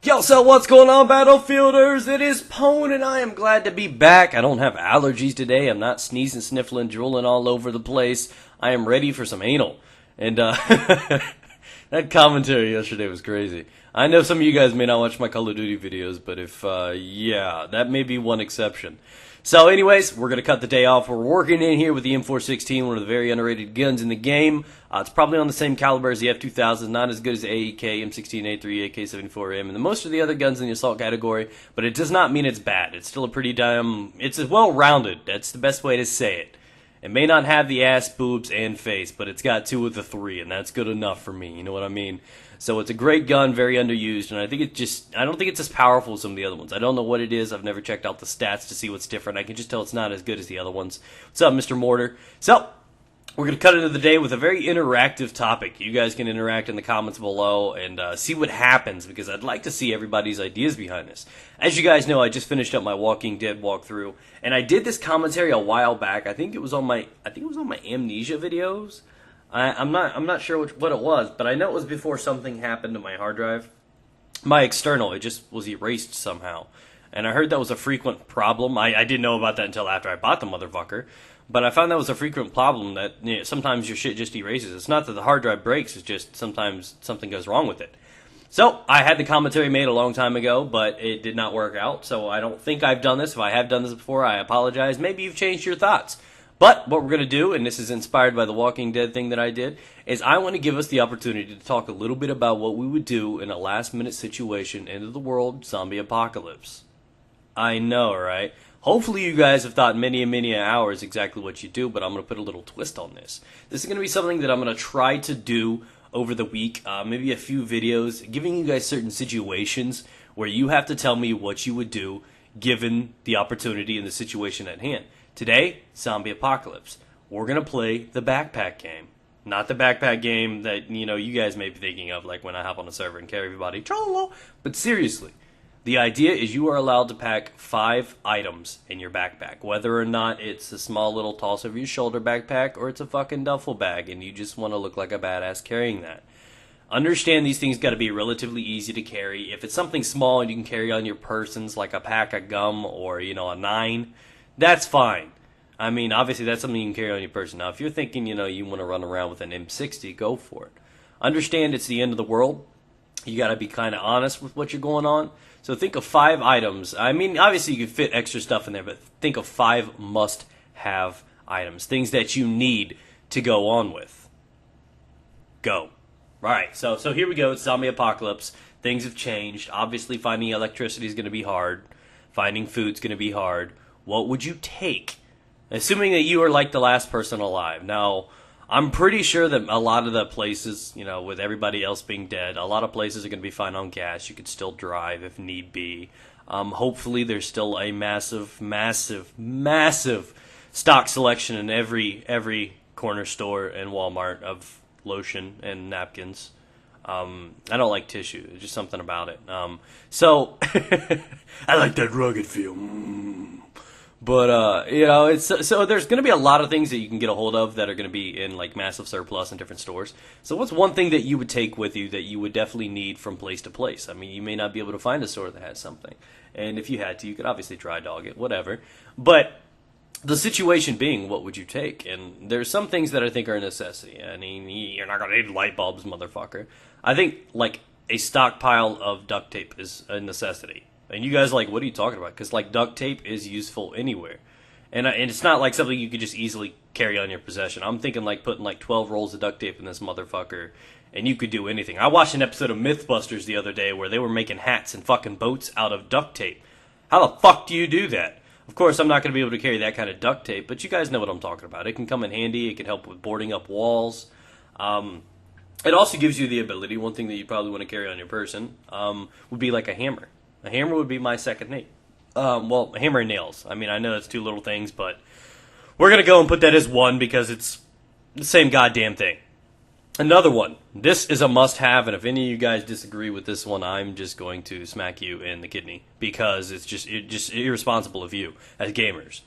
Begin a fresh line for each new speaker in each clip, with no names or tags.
Yo, so what's going on, Battlefielders? It is Pwn, and I am glad to be back. I don't have allergies today. I'm not sneezing, sniffling, drooling all over the place. I am ready for some anal. And, that commentary yesterday was crazy. I know some of you guys may not watch my Call of Duty videos, but yeah, that may be one exception. So anyways, we're going to cut the day off. We're working in here with the M416, one of the very underrated guns in the game. It's probably on the same caliber as the F2000, not as good as the AEK, M16, A3, AK-74M, and most of the other guns in the assault category, but it does not mean it's bad. It's still a pretty it's well-rounded. That's the best way to say it. It may not have the ass, boobs, and face, but it's got 2 of the 3, and that's good enough for me, you know what I mean? So it's a great gun, very underused, and I don't think it's as powerful as some of the other ones. I don't know what it is. I've never checked out the stats to see what's different. I can just tell it's not as good as the other ones. What's up, Mr. Mortar? So, we're going to cut into the day with a very interactive topic. You guys can interact in the comments below and see what happens, because I'd like to see everybody's ideas behind this. As you guys know, I just finished up my Walking Dead walkthrough, and I did this commentary a while back. I think it was on my Amnesia videos. I'm not sure what it was, but I know it was before something happened to my hard drive. My external, it just was erased somehow. And I heard that was a frequent problem. I didn't know about that until after I bought the motherfucker. But I found that was a frequent problem, that sometimes your shit just erases. It's not that the hard drive breaks, it's just sometimes something goes wrong with it. So, I had the commentary made a long time ago, but it did not work out. So I don't think I've done this. If I have done this before, I apologize. Maybe you've changed your thoughts. But what we're going to do, and this is inspired by the Walking Dead thing that I did, is I want to give us the opportunity to talk a little bit about what we would do in a last-minute situation, end of the world, zombie apocalypse. I know, right? Hopefully you guys have thought many hours exactly what you do, but I'm going to put a little twist on this. This is going to be something that I'm going to try to do over the week, maybe a few videos, giving you guys certain situations where you have to tell me what you would do given the opportunity and the situation at hand. Today, zombie apocalypse. We're going to play the backpack game. Not the backpack game that, you guys may be thinking of, like when I hop on a server and carry everybody. But seriously, the idea is you are allowed to pack 5 items in your backpack. Whether or not it's a small little toss over your shoulder backpack or it's a fucking duffel bag and you just want to look like a badass carrying that. Understand these things got to be relatively easy to carry. If it's something small and you can carry on your persons, like a pack of gum or, a 9... that's fine. I mean, obviously, that's something you can carry on your person. Now, if you're thinking, you want to run around with an M60, go for it. Understand it's the end of the world. You got to be kind of honest with what you're going on. So think of 5 items. I mean, obviously, you can fit extra stuff in there, but think of 5 must-have items. Things that you need to go on with. Go. All right, so here we go. It's zombie apocalypse. Things have changed. Obviously, finding electricity is going to be hard. Finding food's going to be hard. What would you take? Assuming that you are like the last person alive. Now, I'm pretty sure that a lot of the places, with everybody else being dead, a lot of places are going to be fine on gas. You could still drive if need be. Hopefully there's still a massive stock selection in every corner store and Walmart of lotion and napkins. I don't like tissue. There's just something about it. So, I like that rugged feel. But, so there's going to be a lot of things that you can get a hold of that are going to be in, like, massive surplus in different stores. So what's one thing that you would take with you that you would definitely need from place to place? I mean, you may not be able to find a store that has something. And if you had to, you could obviously dry dog it, whatever. But the situation being, what would you take? And there's some things that I think are a necessity. I mean, you're not going to need light bulbs, motherfucker. I think, like, a stockpile of duct tape is a necessity. And you guys are like, what are you talking about? Because, like, duct tape is useful anywhere. And it's not like something you could just easily carry on your possession. I'm thinking, like, putting, like, 12 rolls of duct tape in this motherfucker, and you could do anything. I watched an episode of Mythbusters the other day where they were making hats and fucking boats out of duct tape. How the fuck do you do that? Of course, I'm not going to be able to carry that kind of duct tape, but you guys know what I'm talking about. It can come in handy. It can help with boarding up walls. It also gives you the ability, one thing that you probably want to carry on your person, would be like a hammer. A hammer would be my second name. Well, a hammer and nails. I mean, I know that's 2 little things, but we're going to go and put that as 1 because it's the same goddamn thing. Another one. This is a must-have, and if any of you guys disagree with this one, I'm just going to smack you in the kidney because it's just irresponsible of you as gamers.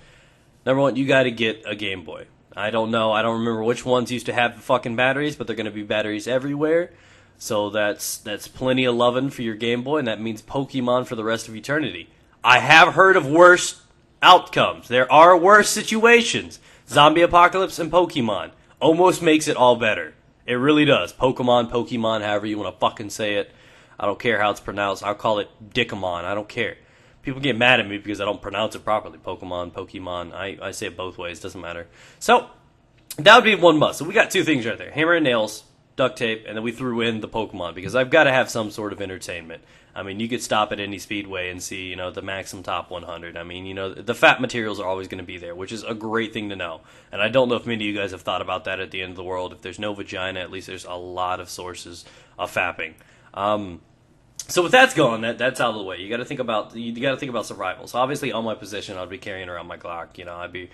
Number 1, you got to get a Game Boy. I don't know. I don't remember which ones used to have the fucking batteries, but they're going to be batteries everywhere. So that's plenty of loving for your Game Boy, and that means Pokemon for the rest of eternity. I have heard of worse outcomes. There are worse situations. Zombie apocalypse and Pokemon almost makes it all better. It really does. Pokemon, however you want to fucking say it. I don't care how it's pronounced. I'll call it Dickamon. I don't care. People get mad at me because I don't pronounce it properly. Pokemon. I say it both ways. Doesn't matter. So, that would be one must. So we got two things right there. Hammer and nails, duct tape, and then we threw in the Pokemon because I've got to have some sort of entertainment. I mean, you could stop at any speedway and see, the Maxim Top 100. I mean, the fat materials are always going to be there, which is a great thing to know. And I don't know if many of you guys have thought about that at the end of the world. If there's no vagina, at least there's a lot of sources of fapping. So with that's gone, that's out of the way. You got to think about survival. So obviously, on my position, I'd be carrying around my Glock. I'd be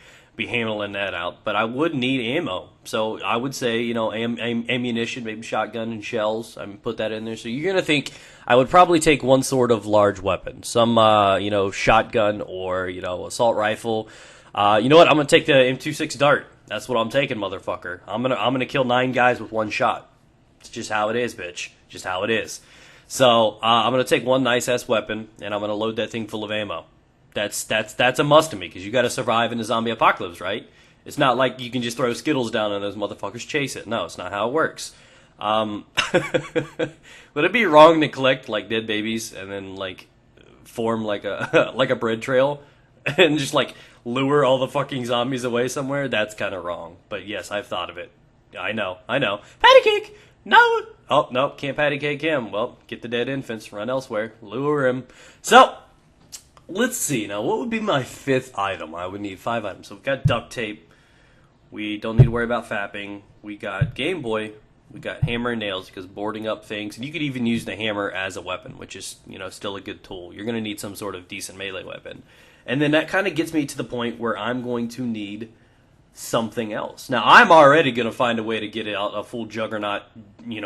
handling that out. But I would need ammo. So I would say, ammunition, maybe shotgun and shells. I mean, put that in there. So you're gonna think I would probably take one sort of large weapon, some shotgun or assault rifle. You know what? I'm gonna take the M416 dart. That's what I'm taking, motherfucker. I'm gonna kill 9 guys with one shot. It's just how it is, bitch. Just how it is. So I'm gonna take one nice ass weapon and I'm gonna load that thing full of ammo. That's a must to me because you got to survive in a zombie apocalypse, right? It's not like you can just throw Skittles down and those motherfuckers chase it. No, it's not how it works. Would it be wrong to collect like dead babies and then like form like a like a bread trail and just like lure all the fucking zombies away somewhere? That's kind of wrong. But yes, I've thought of it. I know. Patty cake. No. Oh no, can't patty cake him. Well, get the dead infants, run elsewhere, lure him. So. Let's see, now what would be my 5th item? I would need 5 items. So we've got duct tape. We don't need to worry about fapping. We got Game Boy. We got hammer and nails because boarding up things. And you could even use the hammer as a weapon, which is, still a good tool. You're going to need some sort of decent melee weapon. And then that kind of gets me to the point where I'm going to need something else. Now, I'm already going to find a way to get out a full juggernaut,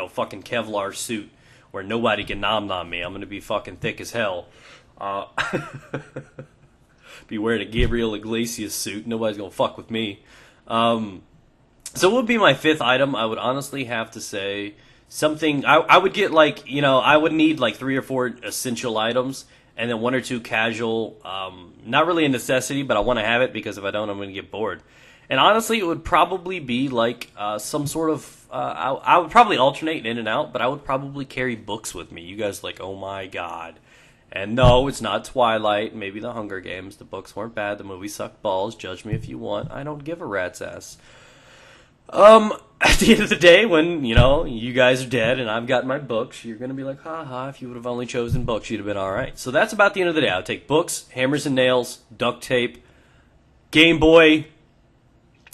fucking Kevlar suit where nobody can nom-nom me. I'm going to be fucking thick as hell. Be wearing a Gabriel Iglesias suit. Nobody's gonna fuck with me. So what would be my 5th item? I would honestly have to say something. I would get I would need like 3 or 4 essential items, and then 1 or 2 casual. Not really a necessity, but I want to have it because if I don't, I'm gonna get bored. And honestly, it would probably be like some sort of. I would probably alternate in and out, but I would probably carry books with me. You guys oh my god. And no, it's not Twilight, maybe The Hunger Games. The books weren't bad, the movie sucked balls. Judge me if you want. I don't give a rat's ass. At the end of the day, when, you guys are dead and I've got my books, you're going to be like, ha, if you would have only chosen books, you'd have been alright. So that's about the end of the day. I'll take books, hammers and nails, duct tape, Game Boy,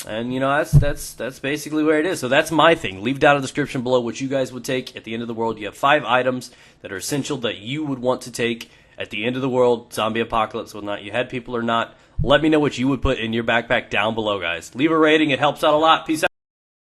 and, that's basically where it is. So that's my thing. Leave down in the description below what you guys would take at the end of the world. You have 5 items that are essential that you would want to take at the end of the world, zombie apocalypse, whether or not you had people or not. Let me know what you would put in your backpack down below, guys. Leave a rating. It helps out a lot. Peace out.